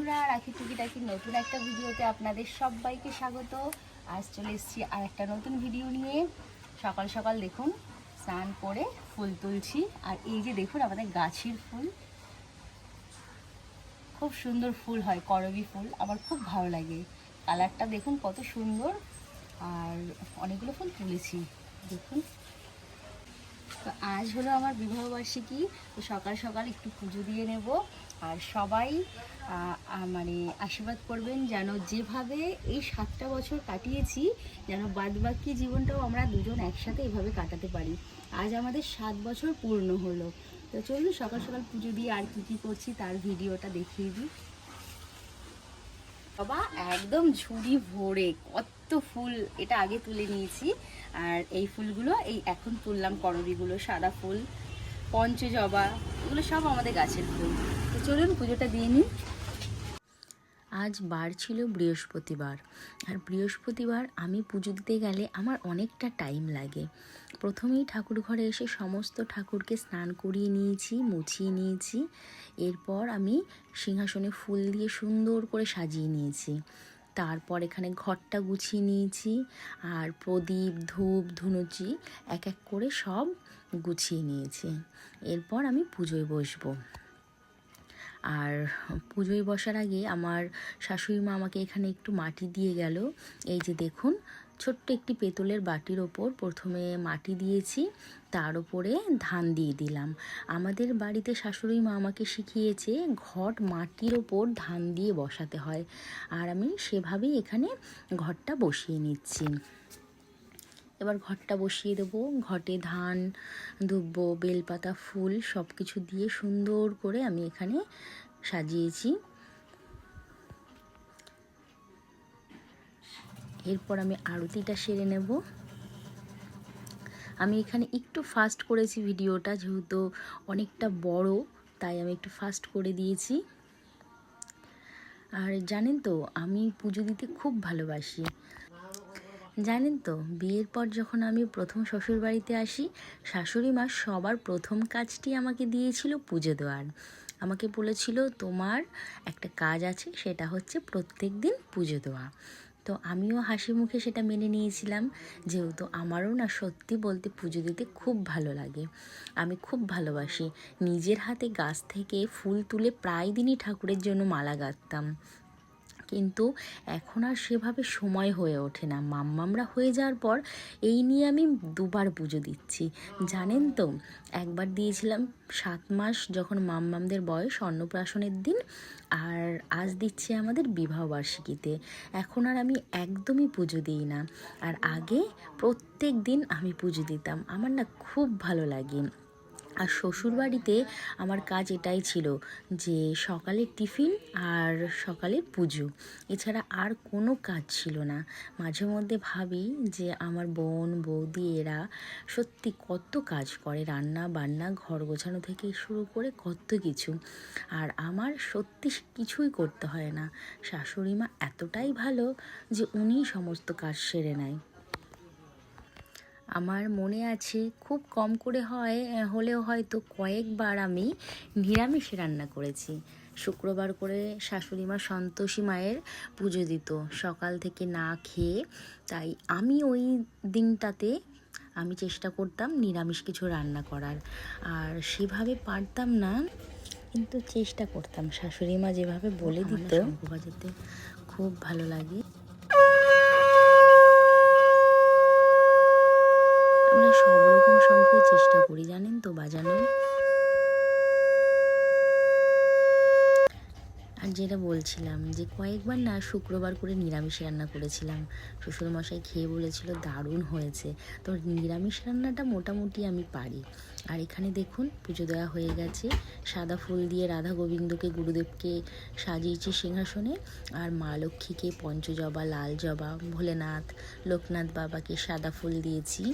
বন্ধুরা, রাখি টুকিটাকি নতুন একটা ভিডিওতে আপনাদের সবাইকে স্বাগত। আজ চলে এসেছি আর একটা নতুন ভিডিও নিয়ে। সকাল সকাল দেখুন স্নান করে ফুল তুলছি, আর এই যে দেখুন আমাদের গাছের ফুল, খুব সুন্দর ফুল হয়, করবী ফুল। আমার খুব ভালো লাগে, কালারটা দেখুন কত সুন্দর। আর অনেকগুলো ফুল তুলেছি দেখুন। তো আজ হলো আমার বিবাহবার্ষিকী, তো সকাল সকাল একটু পুজো দিয়ে নেব। আর সবাই মানে আশীর্বাদ করবেন যেন যেভাবে এই 7টা বছর কাটিয়েছি, যেন বাদবাকি জীবনটাও আমরা দুজন একসাথে এভাবে কাটাতে পারি। আজ আমাদের 7 বছর পূর্ণ হলো। তো চলুন সকাল সকাল পুজো দিয়ে আর কি করছি তার ভিডিওটা দেখিয়ে দিই। বাবা একদম ঝুড়ি ভরে কত ফুল, এটা আগে তুলে নিয়েছি। আর এই ফুলগুলো এই এখন তুললাম, করবীগুলো, সাদা ফুল, পঞ্চজবা, এগুলো সব আমাদের গাছের ফুল। তো চলুন পুজোটা দিয়ে নিই। আজ বার ছিল বৃহস্পতিবার, আর বৃহস্পতিবার আমি পুজো দিতে গেলে আমার অনেকটা টাইম লাগে। প্রথমেই ঠাকুর ঘরে এসে সমস্ত ঠাকুরকে স্নান করিয়ে নিয়েছি, মুছিয়ে নিয়েছি। এরপর আমি সিংহাসনে ফুল দিয়ে সুন্দর করে সাজিয়ে নিয়েছি। তারপর এখানে ঘরটা গুছিয়ে নিয়েছি, আর প্রদীপ, ধূপ, ধুনুচি এক এক করে সব গুছিয়ে নিয়েছি। এরপর আমি পুজোয় বসবো। আর পুজোয় বসার আগে আমার শাশুড়ি মা আমাকে এখানে একটু মাটি দিয়ে গেল। এই যে দেখুন, ছোট্ট একটি পেতলের বাটির ওপর প্রথমে মাটি দিয়েছি, তার উপরে ধান দিয়ে দিলাম। আমাদের বাড়িতে শাশুড়ি মা আমাকে শিখিয়েছে ঘট মাটির ওপর ধান দিয়ে বসাতে হয়, আর আমি সেভাবেই এখানে ঘরটা বসিয়ে নিচ্ছি। এবার ঘরটা বসিয়ে দেবো। ঘটে ধান, দুব্ব, বেলপাতা, ফুল সব কিছু দিয়ে সুন্দর করে আমি এখানে সাজিয়েছি। এরপর আমি আরতিটা সেরে নেব। আমি এখানে একটু ফাস্ট করেছি ভিডিওটা, যেহেতু অনেকটা বড়, তাই আমি একটু ফাস্ট করে দিয়েছি। আর জানেন তো, আমি পুজো দিতে খুব ভালোবাসি। জানেন তো, বিয়ের পর যখন আমি প্রথম শ্বশুর বাড়িতে আসি, শাশুড়ি মা সবার প্রথম কাজটি আমাকে দিয়েছিল পুজো দেওয়ার। আমাকে বলেছিল তোমার একটা কাজ আছে, সেটা হচ্ছে প্রত্যেক দিন পুজো দেওয়া। তো আমিও হাসি মুখে সেটা মেনে নিয়েছিলাম, যেহেতু আমারও না সত্যি বলতে পুজো দিতে খুব ভালো লাগে। আমি খুব ভালোবাসি। নিজের হাতে গাছ থেকে ফুল তুলে প্রায় দিনই ঠাকুরের জন্য মালা গাঁথতাম, কিন্তু এখন আর সেভাবে সময় হয়ে ওঠে না। মাম্মামরা হয়ে যাওয়ার পর এই নিয়ে আমি দুবার পুজো দিচ্ছি। জানেন তো, একবার দিয়েছিলাম 7 মাস যখন মাম্মামদের বয়স, অন্নপ্রাশনের দিন, আর আজ দিচ্ছি আমাদের বিবাহবার্ষিকীতে। এখন আর আমি একদমই পুজো দিই না, আর আগে প্রত্যেক দিন আমি পুজো দিতাম। আমার না খুব ভালো লাগে। আর শ্বশুরবাড়িতে আমার কাজ এটাই ছিল, যে সকালে টিফিন আর সকালে পুজো, এছাড়া আর কোনো কাজ ছিল না। মাঝে মধ্যে ভাবি যে আমার বোন, বৌদি এরা সত্যি কত কাজ করে, রান্না বান্না, ঘর গোছানো থেকে শুরু করে কত কিছু, আর আমার সত্যি কিছুই করতে হয় না। শাশুড়ি মা এতটাই ভালো যে উনিই সমস্ত কাজ সেরে নেয়। আমার মনে আছে, খুব কম করে হলেও হয়তো কয়েকবার আমি নিরামিষ রান্না করেছি। শুক্রবার করে শাশুড়ি মা সন্তোষী মায়ের পুজো দিত সকাল থেকে না খেয়ে, তাই আমি ওই দিনটাতে আমি চেষ্টা করতাম নিরামিষ কিছু রান্না করার। আর সেভাবে পারতাম না, কিন্তু চেষ্টা করতাম। শাশুড়ি মা যেভাবে বলে দিত, শঙ্খ বাজাতে খুব ভালো লাগে। আমরা সব রকম শঙ্খই চেষ্টা করি, জানেন তো, বাজানোর। আর যেটা বলছিলাম, যে কয়েকবার না শুক্রবার করে নিরামিষ রান্না করেছিলাম। শ্বশুরমশাই খেয়ে বলেছিল দারুণ হয়েছে। তো নিরামিষ রান্নাটা মোটামুটি আমি পারি। আর এখানে দেখুন পুজো দেওয়া হয়ে গেছে। সাদা ফুল দিয়ে রাধা গোবিন্দকে, গুরুদেবকে সাজিয়েছি সিংহাসনে, আর মা লক্ষ্মীকে পঞ্চজবা, লাল জবা, ভোলেনাথ, লোকনাথ বাবাকে সাদা ফুল দিয়েছি,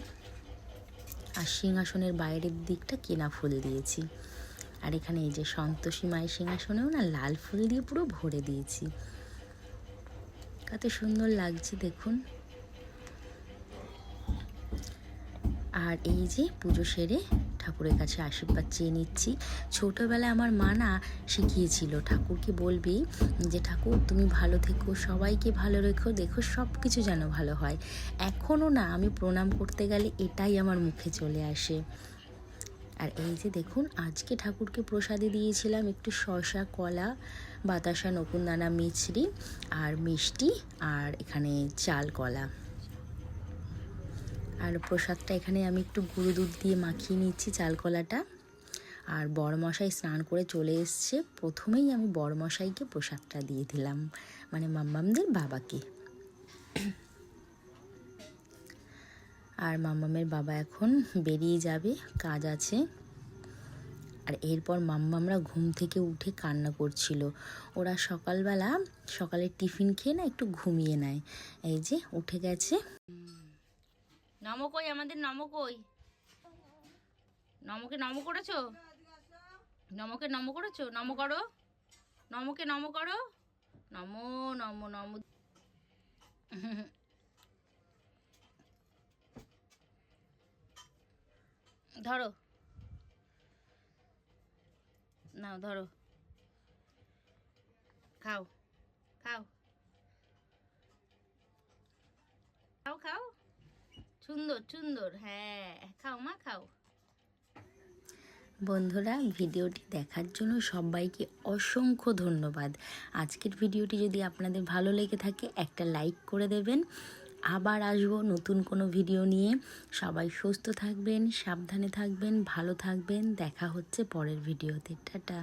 আর সিংহাসনের বাইরের দিকটা কেনা ফুল দিয়েছি। আর এখানে এই যে সন্তোষী মায়ের সিংহাসনেও না লাল ফুল দিয়ে পুরো ভরে দিয়েছি। কত সুন্দর লাগছে দেখুন। আর এই যে পুজো সেরে ঠাকুরের কাছে আশীর্বাদ চেয়ে নিচ্ছি। ছোটোবেলায় আমার মা না শিখিয়েছিল, ঠাকুরকে বলবি যে ঠাকুর তুমি ভালো থেকো, সবাইকে ভালো রেখো, দেখো সব কিছু যেন ভালো হয়। এখনও না আমি প্রণাম করতে গেলে এটাই আমার মুখে চলে আসে। আর এই যে দেখুন, আজকে ঠাকুরকে প্রসাদে দিয়েছিলাম একটু শসা, কলা, বাতাসা, নকুনদানা, মিছরি আর মিষ্টি, আর এখানে চাল কলা। আর প্রসাদটা এখানে আমি একটু গুঁড়ো দুধ দিয়ে মাখিয়ে নিচ্ছি চাল কলাটা। আর বড়মশাই স্নান করে চলে এসছে, প্রথমেই আমি বড়মশাইকে প্রসাদটা দিয়ে দিলাম, মানে মাম্মামদের বাবাকে। আর মাম্মামের বাবা এখন বেরিয়ে যাবে, কাজ আছে। আর এরপর মাম্মামরা ঘুম থেকে উঠে কান্না করছিল। ওরা সকালের টিফিন খেয়ে না একটু ঘুমিয়ে নেয়। এই যে উঠে গেছে। নম কই, আমাদের নম কই? নমকে নম করেছো? নমকে নম করেছো? নম করো, নমকে নম করো, নম নম নম। ধরো, নাও ধরো, খাও খাও খাও খাও, সুন্দর সুন্দর, হ্যাঁ খাও মা খাও। বন্ধুরা, ভিডিওটি দেখার জন্য সবাইকে অসংখ্য ধন্যবাদ। আজকের ভিডিওটি যদি আপনাদের ভালো লেগে থাকে একটা লাইক করে দেবেন। আবার আসবো নতুন কোনো ভিডিও নিয়ে। সবাই সুস্থ থাকবেন, সাবধানে থাকবেন, ভালো থাকবেন। দেখা হচ্ছে পরের ভিডিওতে। টাটা।